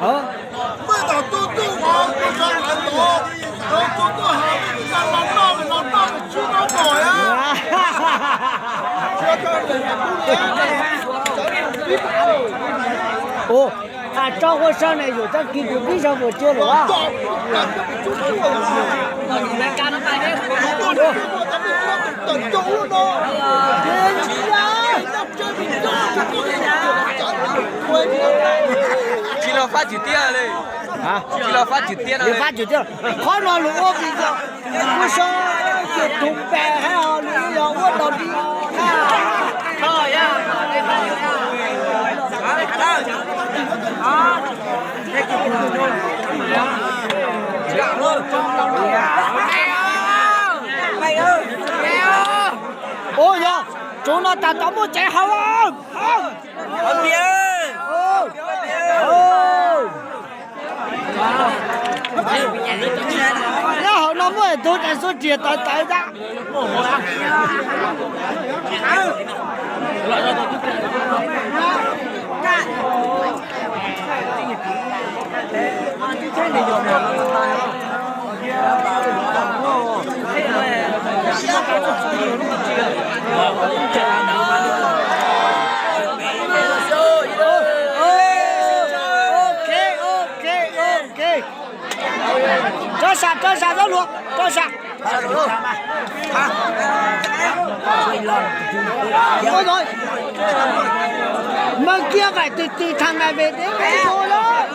哦，招呼上来有这给为啥我接了啊？chỉ là phát chữ tiền này chỉ là phát chữ tiền này phát chữ tiền khó nói luôn ô bây giờ tôi sao chữ thùng bè hay là luôn giờ ô đầu đi thôi ya ôi giờ chúng nó ta tóm một chạy không không không biết nếu họ nó mới tôi đã số tiền tới đó cho sạc đó luôn cho sạc thôi rồi mà kia phải từ thằng này về đến cái thôi đó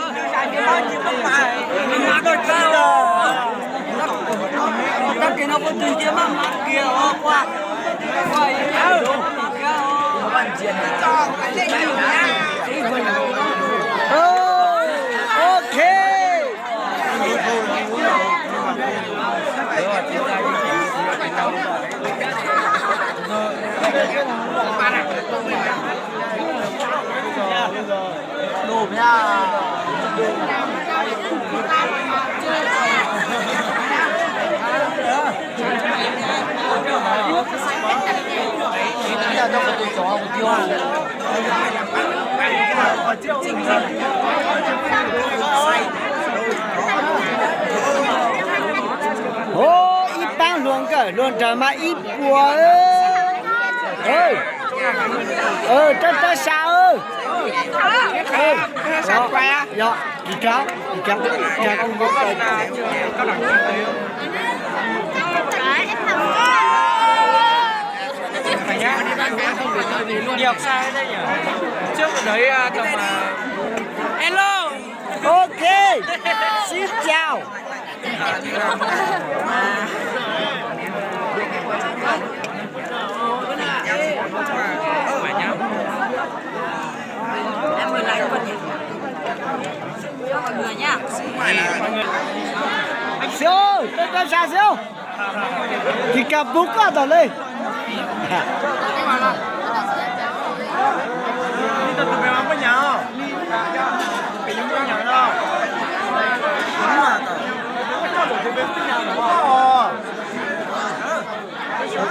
các cái nó có từ kia mà kia qua ok đồ nha trong một tuổi chó một tiêu ô ít bán luôn cơ luôn trời mà ít bùa ơi cho sao ơi sao quay á dạ đi kéo cha không có phải nhá đi học sai đây nhỉ trước đấy tầm hello ok xin chào em mới lại con nhỉ Siêu, tôi xa siêu. Thì cả bút cả tao lên.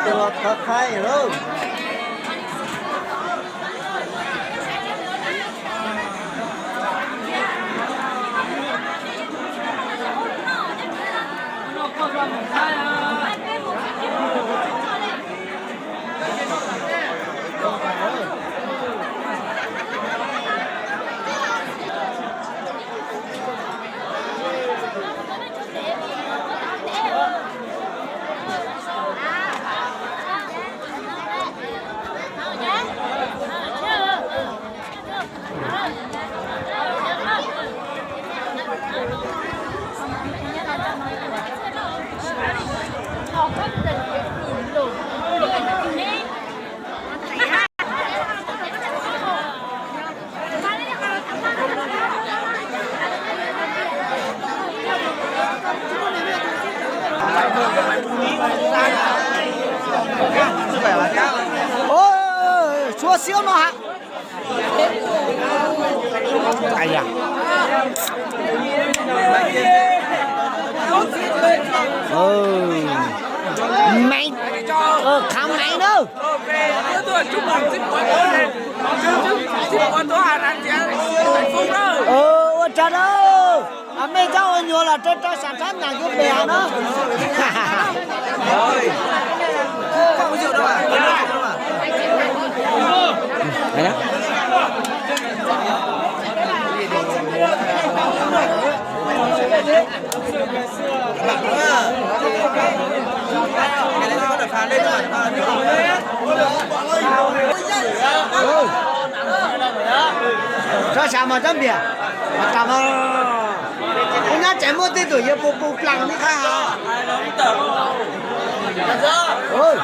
Tôi thật hay rồi. Ôi, chúa siêu nó hả? Ai da. Mày không mày đâu. Trời ơi. Mày cháu nhiều là trên sản xuất nhà giúp bè nó. Rồi. Không có rượu đâu à? Đấy đó. Cái đấy nó là phá lên rồi. Cho sao mà tấm bia? Mà cảm ơn. Ông nhá chạy một tí tuổi giờ bù lằng đi khai hả? Ôi.